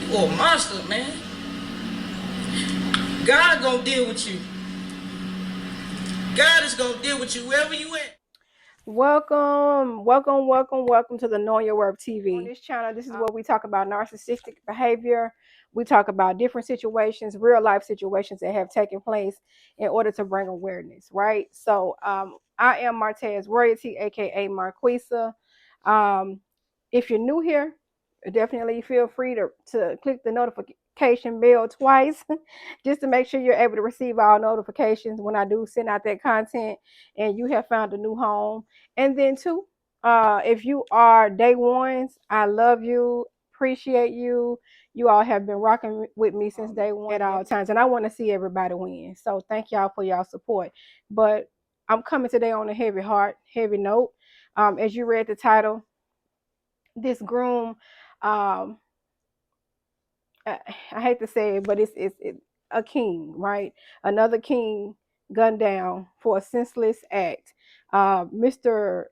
You a monster, man. God gonna deal with you. God is gonna deal with you wherever you at. Welcome to the Know Your Worth TV. On this channel, this is where we talk about narcissistic behavior. We talk about different situations, real life situations that have taken place in order to bring awareness, right? So I am Martez Royalty, aka Marquisa. If you're new here, definitely feel free to click the notification bell twice just to make sure you're able to receive all notifications when I do send out that content and you have found a new home. And then two, if you are day ones, I love you, appreciate you. You all have been rocking with me since day one at all times, and I want to see everybody win. So thank y'all for y'all support. But I'm coming today on a heavy heart, heavy note. As you read the title, this groom, um, I hate to say it, but it's a king, right? Another king gunned down for a senseless act. Mr.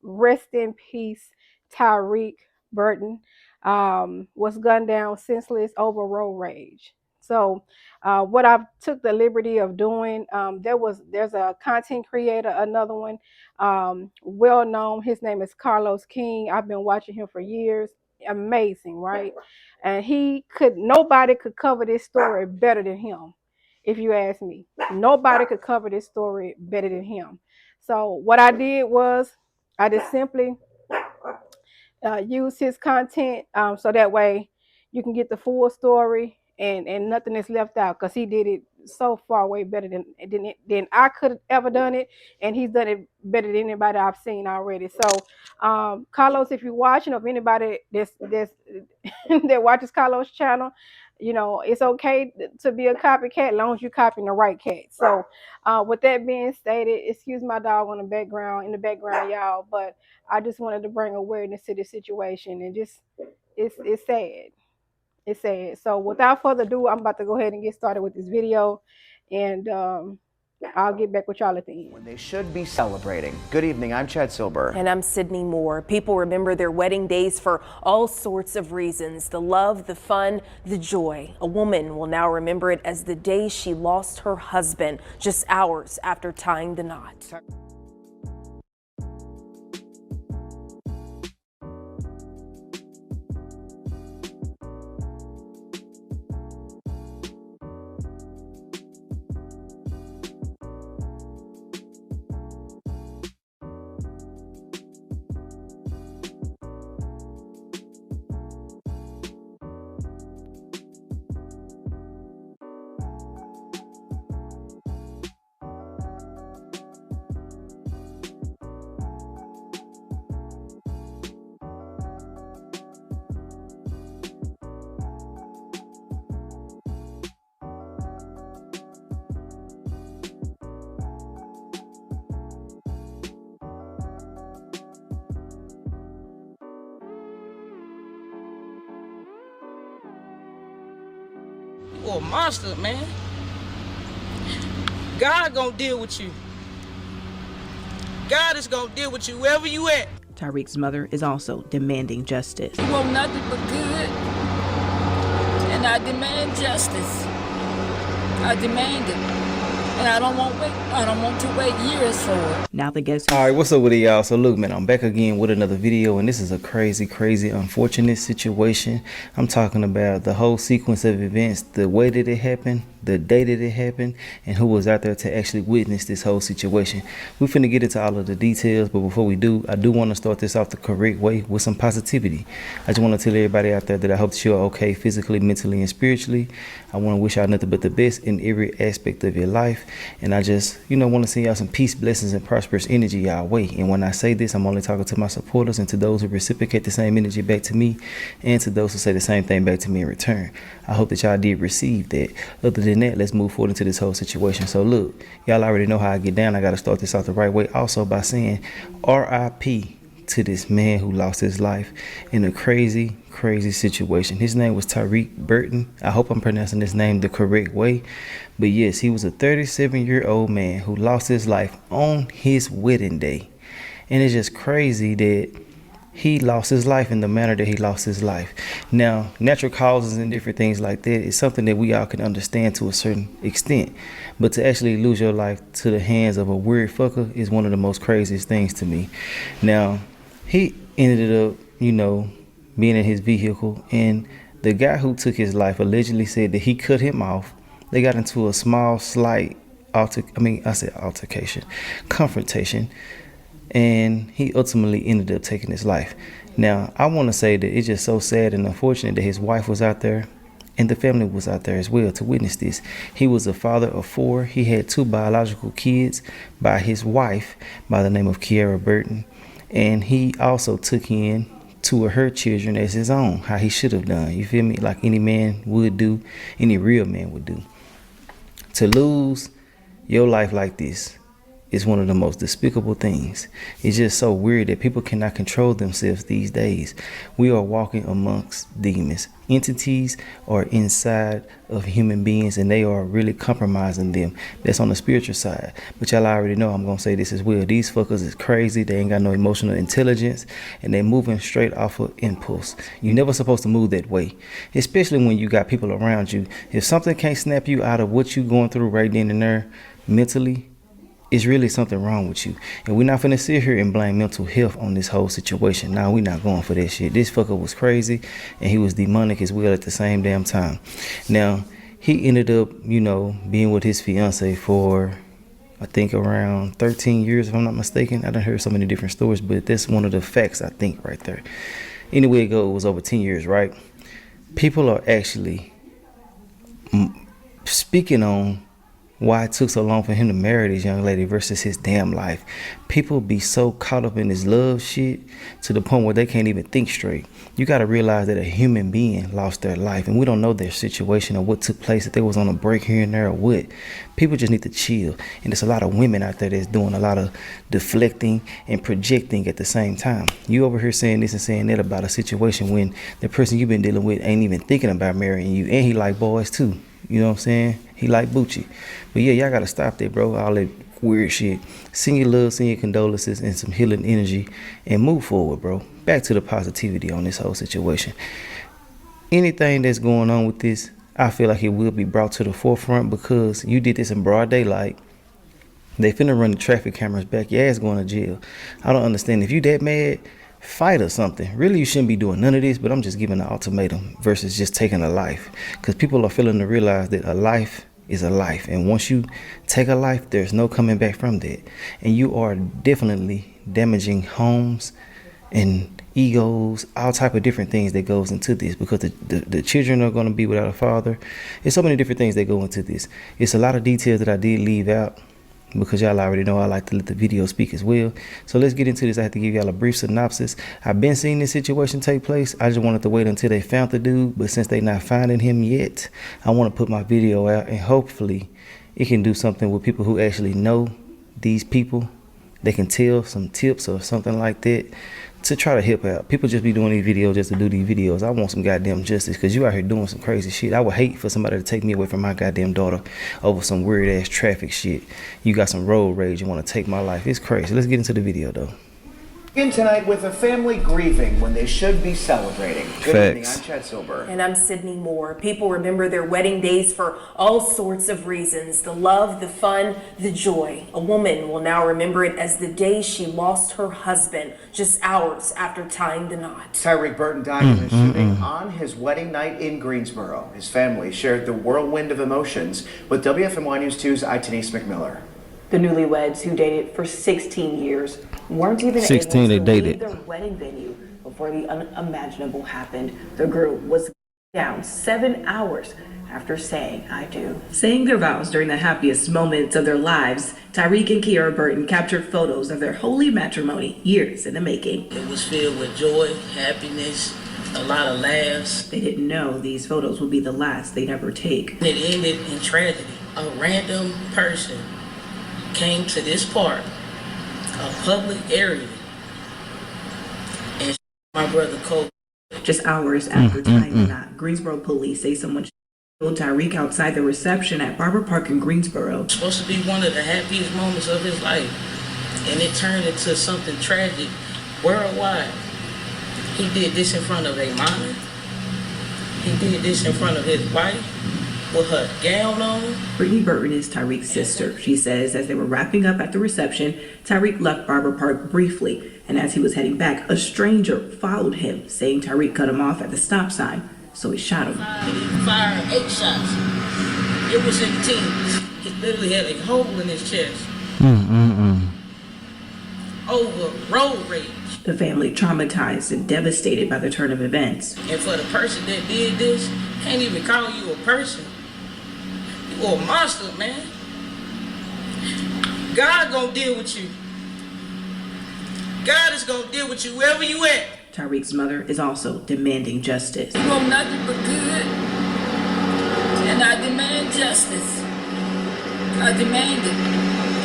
Rest in peace, Tyreek Burton, was gunned down senseless over road rage. So, what I took the liberty of doing, there's a content creator, another one, well known. His name is Carlos King. I've been watching him for years. Amazing, right? And nobody could cover this story better than him. If you ask me, nobody could cover this story better than him. So what I did was I just simply use his content, so that way you can get the full story and nothing is left out, because he did it so far way better than I could have ever done it, and he's done it better than anybody I've seen already. So Carlos, if you're watching, or if anybody that's that watches Carlos' channel, you know, it's okay to be a copycat as long as you're copying the right cat. So with that being stated, excuse my dog in the background, y'all, but I just wanted to bring awareness to this situation, and just it's sad. It's sad. So without further ado, I'm about to go ahead and get started with this video, and I'll get back with y'all at the end. When they should be celebrating. Good evening, I'm Chad Silber. And I'm Sydney Moore. People remember their wedding days for all sorts of reasons. The love, the fun, the joy. A woman will now remember it as the day she lost her husband just hours after tying the knot. You a monster, man. God gonna deal with you. God is gonna deal with you wherever you at. Tyreek's mother is also demanding justice. You want nothing but good, and I demand justice. I demand it. And I don't want to wait years for it. Now the guest. All right, what's up with it, y'all? So look, man, I'm back again with another video, and this is a crazy, unfortunate situation. I'm talking about the whole sequence of events, the way that it happened, the day that it happened, and who was out there to actually witness this whole situation. We're finna get into all of the details, but before we do, I do want to start this off the correct way with some positivity. I just want to tell everybody out there that I hope that you're okay physically, mentally, and spiritually. I want to wish y'all nothing but the best in every aspect of your life. And I just, want to send y'all some peace, blessings, and prosperous energy y'all way. And when I say this, I'm only talking to my supporters and to those who reciprocate the same energy back to me, and to those who say the same thing back to me in return. I hope that y'all did receive that. Other than that, let's move forward into this whole situation. So look, y'all already know how I get down. I got to start this off the right way, also by saying R.I.P. to this man who lost his life in a crazy situation. His name was Tyreek Burton. I hope I'm pronouncing his name the correct way. But yes, he was a 37-year-old man who lost his life on his wedding day. And it's just crazy that he lost his life in the manner that he lost his life. Now, natural causes and different things like that is something that we all can understand to a certain extent. But to actually lose your life to the hands of a weird fucker is one of the most craziest things to me. Now, he ended up, you know, being in his vehicle, and the guy who took his life allegedly said that he cut him off. They got into a small, slight confrontation, and he ultimately ended up taking his life. Now, I want to say that it's just so sad and unfortunate that his wife was out there and the family was out there as well to witness this. He was a father of 4. He had 2 biological kids by his wife by the name of Burton, and he also took in 2 of her children as his own, how he should have done. You feel me? Like any man would do, any real man would do. To lose your life like this is one of the most despicable things. It's just so weird that people cannot control themselves these days. We are walking amongst demons. Entities are inside of human beings, and they are really compromising them. That's on the spiritual side. But y'all already know I'm going to say this as well. These fuckers is crazy. They ain't got no emotional intelligence, and they're moving straight off of impulse. You're never supposed to move that way, especially when you got people around you. If something can't snap you out of what you're going through right then and there mentally, it's really something wrong with you. And we're not finna sit here and blame mental health on this whole situation. Nah, we're not going for that shit. This fucker was crazy, and he was demonic as well at the same damn time. Now, he ended up, you know, being with his fiance for, I think, around 13 years, if I'm not mistaken. I done heard so many different stories, but that's one of the facts, I think, right there. Anyway it goes, it was over 10 years, right? People are actually speaking on why it took so long for him to marry this young lady versus his damn life. People be so caught up in this love shit to the point where they can't even think straight. You got to realize that a human being lost their life, and we don't know their situation or what took place, if they was on a break here and there or what. People just need to chill. And there's a lot of women out there that's doing a lot of deflecting and projecting at the same time. You over here saying this and saying that about a situation when the person you've been dealing with ain't even thinking about marrying you, and he like boys too. You know what I'm saying? He like Bucci. But yeah, y'all gotta stop that, bro. All that weird shit. Send your love, send your condolences, and some healing energy, and move forward, bro. Back to the positivity on this whole situation. Anything that's going on with this, I feel like it will be brought to the forefront, because you did this in broad daylight. They finna run the traffic cameras back. Your ass going to jail. I don't understand. If you that mad, fight or something. Really, you shouldn't be doing none of this, but I'm just giving an ultimatum versus just taking a life, because people are failing to realize that a life is a life, and once you take a life, there's no coming back from that. And you are definitely damaging homes and egos, all type of different things that goes into this, because the children are going to be without a father. There's so many different things that go into this. It's a lot of details that I did leave out, because y'all already know I like to let the video speak as well. So let's get into this. I have to give y'all a brief synopsis. I've been seeing this situation take place. I just wanted to wait until they found the dude, but since they not finding him yet, I want to put my video out, and hopefully it can do something with people who actually know these people. They can tell some tips or something like that to try to help out. People just be doing these videos just to do these videos. I want some goddamn justice, because you out here doing some crazy shit. I would hate for somebody to take me away from my goddamn daughter over some weird ass traffic shit. You got some road rage, you want to take my life. It's crazy. Let's get into the video though. In tonight with a family grieving when they should be celebrating. Good evening, I'm Chad Silber. And I'm Sydney Moore. People remember their wedding days for all sorts of reasons. The love, the fun, the joy. A woman will now remember it as the day she lost her husband, just hours after tying the knot. Tyreek Burton died in a shooting on his wedding night in Greensboro. His family shared the whirlwind of emotions with WFMY News 2's Itanese McMiller. The newlyweds, who dated for 16 years, weren't even able to leave their wedding venue before the unimaginable happened. The group was down 7 hours after saying "I do." Saying their vows during the happiest moments of their lives, Tyreek and Kiara Burton captured photos of their holy matrimony years in the making. It was filled with joy, happiness, a lot of laughs. They didn't know these photos would be the last they'd ever take. It ended in tragedy. A random person came to this park, a public area, and my brother Cole. Just hours after tying the knot, Greensboro police say someone killed Tyreek outside the reception at Barber Park in Greensboro. It's supposed to be one of the happiest moments of his life, and it turned into something tragic worldwide. He did this in front of a minor. He did this in front of his wife with her gown on. Brittany Burton is Tyreek's sister. She says as they were wrapping up at the reception, Tyreek left Barber Park briefly, and as he was heading back, a stranger followed him, saying Tyreek cut him off at the stop sign, so he shot him. He fired 8 shots. It was in teams. He literally had a hole in his chest. Over road rage. The family traumatized and devastated by the turn of events. And for the person that did this, can't even call you a person. You a monster, man. God gonna deal with you. God is gonna deal with you wherever you at. Tyreek's mother is also demanding justice. You want nothing but good, and I demand justice. I demand it.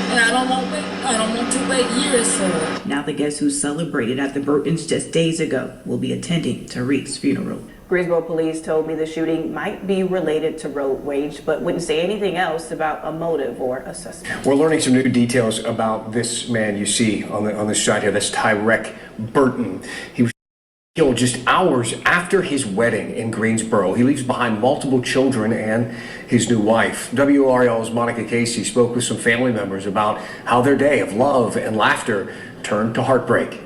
And I don't want to wait years for it. Now the guest who celebrated at the Burtons just days ago will be attending Tyreek's funeral. Greensboro police told me the shooting might be related to road rage, but wouldn't say anything else about a motive or a suspect. We're learning some new details about this man you see on the shot here. That's Tyreek Burton. He was killed just hours after his wedding in Greensboro. He leaves behind multiple children and his new wife. WRL's Monica Casey spoke with some family members about how their day of love and laughter turned to heartbreak.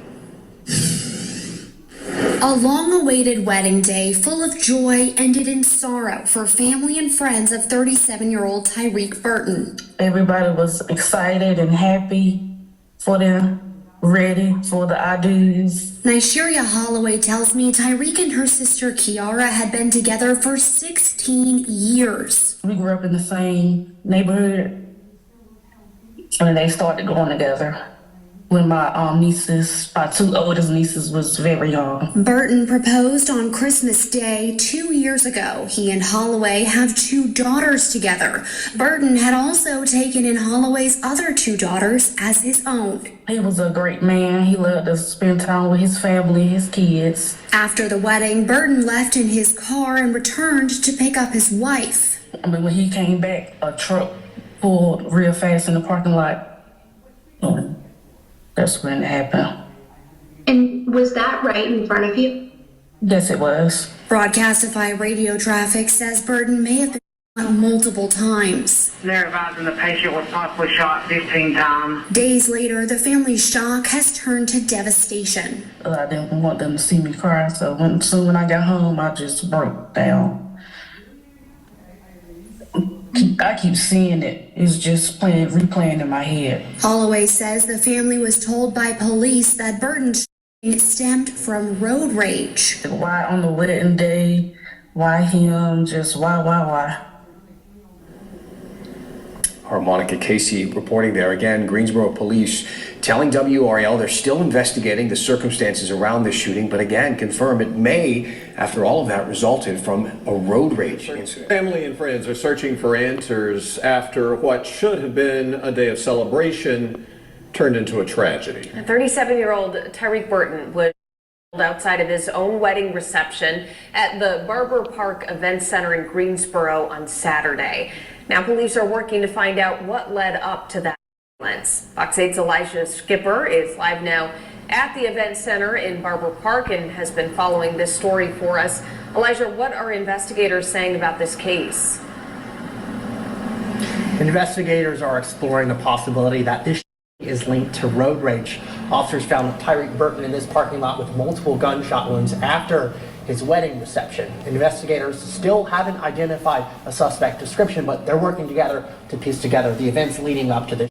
A long-awaited wedding day full of joy ended in sorrow for family and friends of 37-year-old Tyreek Burton. Everybody was excited and happy for them. Ready for the I-do's. Nisheria Holloway tells me Tyreek and her sister Kiara had been together for 16 years. We grew up in the same neighborhood, and they started going together when my nieces, my 2 oldest nieces, was very young. Burton proposed on Christmas Day 2 years ago. He and Holloway have 2 daughters together. Burton had also taken in Holloway's other 2 daughters as his own. He was a great man. He loved to spend time with his family, his kids. After the wedding, Burton left in his car and returned to pick up his wife. I mean, when he came back, a truck pulled real fast in the parking lot. That's when it happened. And was that right in front of you? Yes, it was. Broadcastify Radio Traffic says Burton may have been shot multiple times. They're advising the patient was possibly shot 15 times. Days later, the family's shock has turned to devastation. I didn't want them to see me cry, so when I got home, I just broke down. I keep seeing it. It's just replaying in my head. Holloway says the family was told by police that Burton's shooting stemmed from road rage. Why on the wedding day? Why him? Just why? Our Monica Casey reporting there. Again, Greensboro police telling WRL they're still investigating the circumstances around this shooting, but again, confirm it may, after all of that, resulted from a road rage incident. Family and friends are searching for answers after what should have been a day of celebration turned into a tragedy. 37-year-old Tyreek Burton was outside of his own wedding reception at the Barber Park Event Center in Greensboro on Saturday. Now police are working to find out what led up to that violence. Fox 8's Elijah Skipper is live now at the event center in Barber Park and has been following this story for us. Elijah, what are investigators saying about this case? Investigators are exploring the possibility that this is linked to road rage. Officers found Tyreek Burton in this parking lot with multiple gunshot wounds after his wedding reception. Investigators still haven't identified a suspect description, but they're working together to piece together the events leading up to this.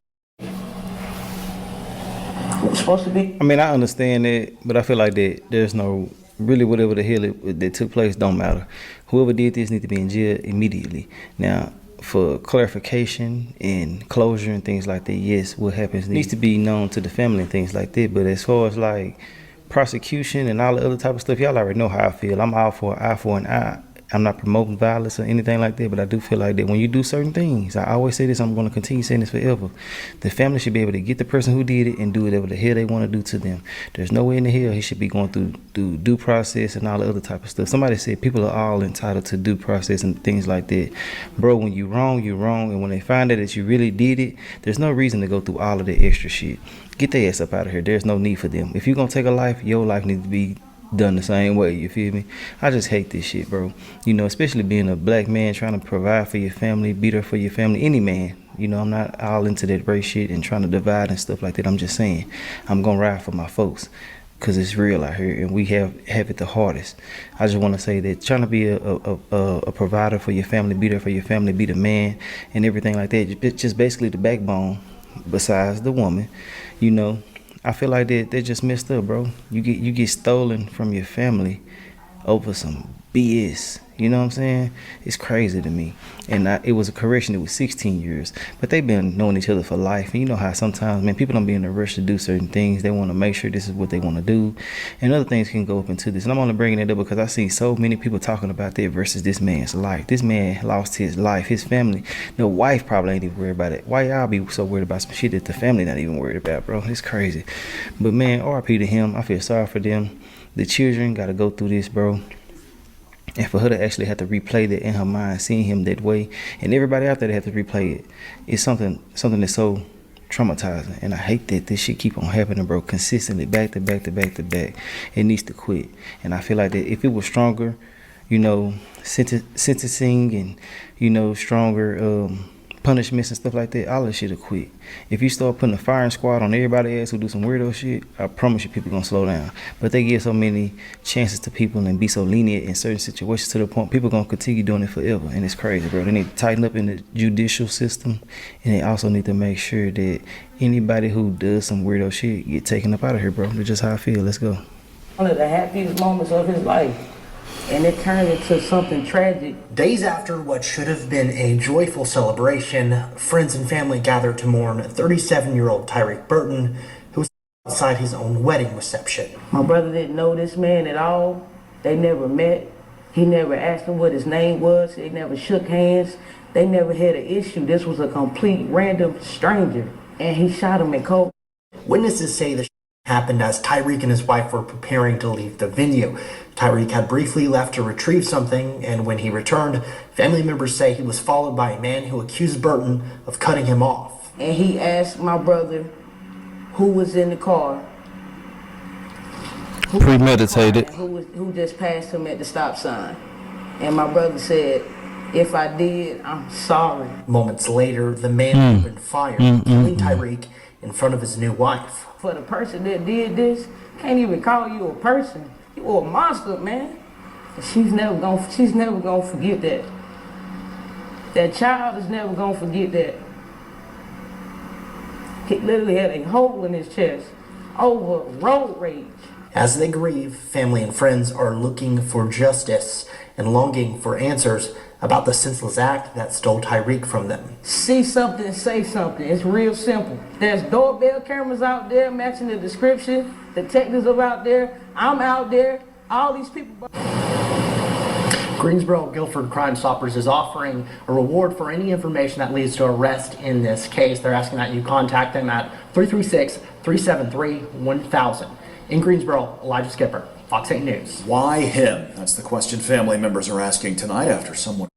What's supposed to be? I mean, I understand it, but I feel like that there's no really whatever the hell that took place don't matter. Whoever did this needs to be in jail immediately. Now, for clarification and closure and things like that, yes, what happens needs to be known to the family and things like that. But as far as like prosecution and all the other type of stuff, y'all already know how I feel. I'm all for eye for an eye. I'm not promoting violence or anything like that, but I do feel like that when you do certain things, I always say this, I'm going to continue saying this forever, the family should be able to get the person who did it and do whatever the hell they want to do to them. There's no way in the hell he should be going through due process and all the other type of stuff. Somebody said people are all entitled to due process and things like that. Bro, when you're wrong, you're wrong, and when they find out that you really did it, there's no reason to go through all of the extra shit. Get their ass up out of here. There's no need for them. If you're going to take a life, your life needs to be done the same way, you feel me? I just hate this shit, bro. You know, especially being a black man trying to provide for your family, be there for your family, any man. You know, I'm not all into that race shit and trying to divide and stuff like that. I'm just saying, I'm gonna ride for my folks, because it's real out here and we have it the hardest. I just want to say that trying to be a provider for your family, be there for your family, be the man and everything like that, it's just basically the backbone besides the woman, you know. I feel like they're just messed up, bro. You get stolen from your family over some BS. You know what I'm saying? It's crazy to me. And it was a correction. It was 16 years. But they've been knowing each other for life. And you know how sometimes, man, people don't be in a rush to do certain things. They want to make sure this is what they want to do. And other things can go up into this. And I'm only bringing it up because I see so many people talking about that versus this man's life. This man lost his life, his family. The wife probably ain't even worried about it. Why y'all be so worried about some shit that the family not even worried about, bro? It's crazy. But, man, RP to him. I feel sorry for them. The children got to go through this, bro. And for her to actually have to replay that in her mind, seeing him that way, and everybody out there that have to replay it, it's something that's so traumatizing. And I hate that this shit keep on happening, bro, consistently, back to back to back to back. It needs to quit. And I feel like that if it was stronger, you know, sentencing and, you know, stronger punishments and stuff like that, all that shit will quit. If you start putting a firing squad on everybody else who do some weirdo shit, I promise you people gonna slow down. But they give so many chances to people and be so lenient in certain situations to the point people gonna continue doing it forever. And it's crazy, bro. They need to tighten up in the judicial system, and they also need to make sure that anybody who does some weirdo shit get taken up out of here, bro. That's just how I feel. Let's go. One of the happiest moments of his life, and it turned into something tragic. Days after what should have been a joyful celebration, friends and family gathered to mourn 37-year-old Tyreek Burton, who was outside his own wedding reception. My brother didn't know this man at all. They never met. He never asked him what his name was. They never shook hands. They never had an issue. This was a complete random stranger, and he shot him in cold. Witnesses say the happened as Tyreek and his wife were preparing to leave the venue. Tyreek had briefly left to retrieve something, and when he returned, family members say he was followed by a man who accused Burton of cutting him off. And he asked my brother who was in the car. Premeditated. Who just passed him at the stop sign. And my brother said, "If I did, I'm sorry." Moments later, the man opened fire, killing Tyreek in front of his new wife. For the person that did this, can't even call you a person. You are a monster, man. She's never gonna forget that. That child is never gonna forget that. He literally had a hole in his chest over road rage. As they grieve, family and friends are looking for justice and longing for answers about the senseless act that stole Tyreek from them. See something, say something. It's real simple. There's doorbell cameras out there matching the description. Detectives are out there. I'm out there. All these people. Greensboro Guilford Crime Stoppers is offering a reward for any information that leads to arrest in this case. They're asking that you contact them at 336-373-1000. In Greensboro, Elijah Skipper, Fox 8 News. Why him? That's the question family members are asking tonight after someone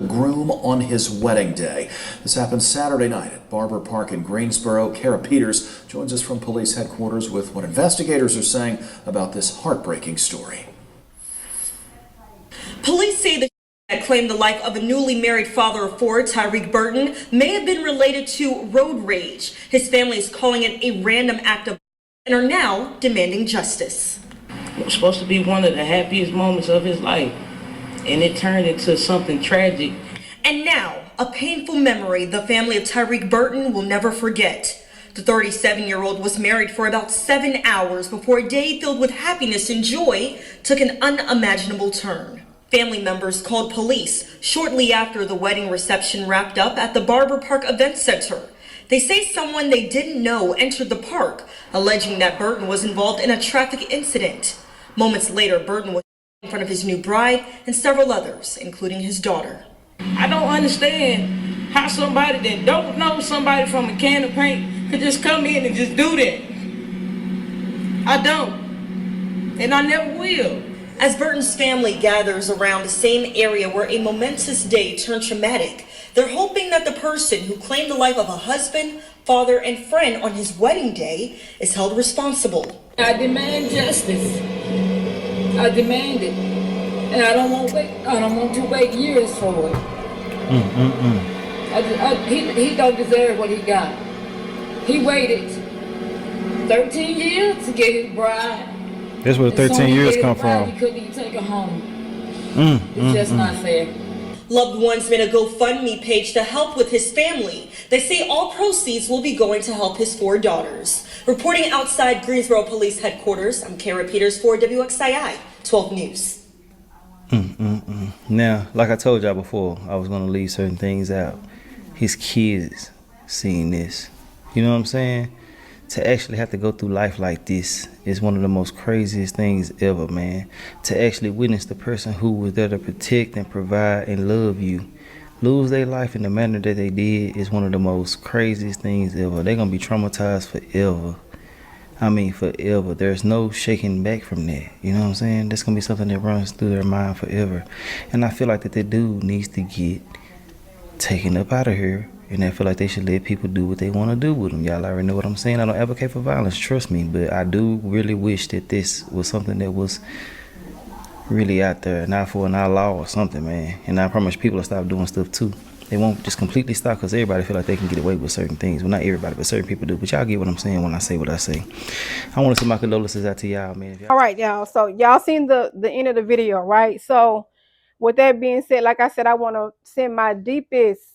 groom on his wedding day. This happened Saturday night at Barber Park in Greensboro. Kara Peters joins us from police headquarters with what investigators are saying about this heartbreaking story. Police say the that claimed the life of a newly married father of four, Tyreek Burton, may have been related to road rage. His family is calling it a random act of and are now demanding justice. It was supposed to be one of the happiest moments of his life, and it turned into something tragic. And now, a painful memory the family of Tyreek Burton will never forget. The 37-year-old was married for about 7 hours before a day filled with happiness and joy took an unimaginable turn. Family members called police shortly after the wedding reception wrapped up at the Barber Park Event Center. They say someone they didn't know entered the park, alleging that Burton was involved in a traffic incident. Moments later, Burton was in front of his new bride and several others, including his daughter. I don't understand how somebody that don't know somebody from a can of paint could just come in and just do that. I don't. And I never will. As Burton's family gathers around the same area where a momentous day turned traumatic, they're hoping that the person who claimed the life of a husband, father, and friend on his wedding day is held responsible. I demand justice. I demand it. And I don't want to wait years for it. He don't deserve what he got. He waited 13 years to get his bride. That's where 13 years come from. He couldn't even take her home. It's just not fair. Loved ones made a GoFundMe page to help with his family. They say all proceeds will be going to help his 4 daughters. Reporting outside Greensboro Police Headquarters, I'm Kara Peters for WXII 12 News. Now, like I told y'all before, I was going to leave certain things out. His kids seeing this. You know what I'm saying? To actually have to go through life like this is one of the most craziest things ever, man. To actually witness the person who was there to protect and provide and love you lose their life in the manner that they did is one of the most craziest things ever. They're going to be traumatized forever. I mean, forever. There's no shaking back from that. You know what I'm saying? That's going to be something that runs through their mind forever. And I feel like that dude needs to get taken up out of here. And I feel like they should let people do what they want to do with them. Y'all already know what I'm saying. I don't advocate for violence, trust me. But I do really wish that this was something that was really out there, not for an outlaw or something, man. And I promise people will stop doing stuff too. They won't just completely stop because everybody feel like they can get away with certain things. Well, not everybody, but certain people do. But y'all get what I'm saying when I say what I say. I want to send my condolences out to y'all, man. All right, y'all. So y'all seen the end of the video, right? So with that being said, like I said, I want to send my deepest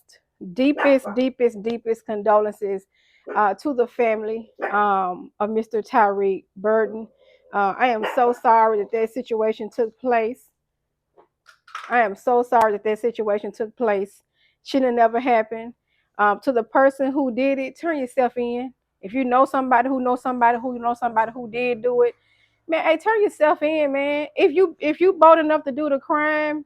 condolences to the family of Mr. Tyreek Burton. I am so sorry that situation took place. Should have never happened. To the person who did it, turn yourself in. If you know somebody who knows somebody who knows somebody who did do it, man, hey, turn yourself in, man. If you bold enough to do the crime,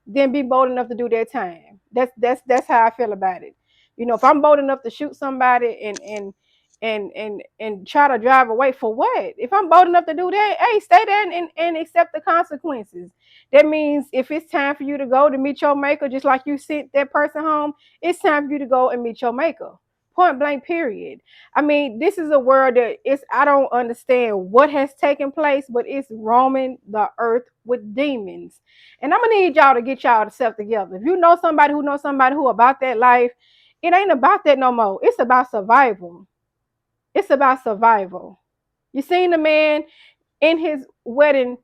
then be bold enough to do their time. That's how I feel about it. You know, if I'm bold enough to shoot somebody and try to drive away, for what? If I'm bold enough to do that, hey, stay there and accept the consequences. That means if it's time for you to go to meet your maker, just like you sent that person home, it's time for you to go and meet your maker. Point blank, period. I mean, this is a world that I don't understand what has taken place, but it's roaming the earth with demons. And I'm gonna need y'all to get y'all self together. If you know somebody who about that life, it ain't about that no more. It's about survival. It's about survival. You seen the man in his wedding,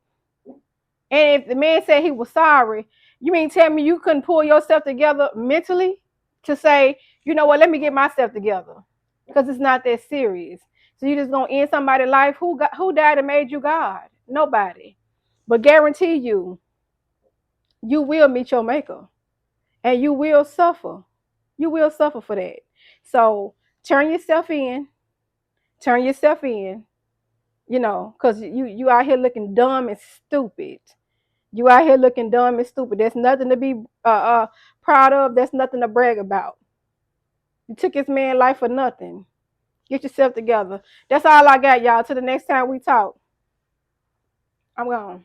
and if the man said he was sorry, you mean tell me you couldn't pull yourself together mentally to say, you know what, let me get myself together, because it's not that serious. So you just gonna end somebody's life? Who died and made you God? Nobody. But guarantee you will meet your maker, and you will suffer. You will suffer for that. So turn yourself in. You know, because you out here looking dumb and stupid. There's nothing to be proud of. There's nothing to brag about. You took this man's life for nothing. Get yourself together. That's all I got, y'all. Till the next time we talk, I'm gone.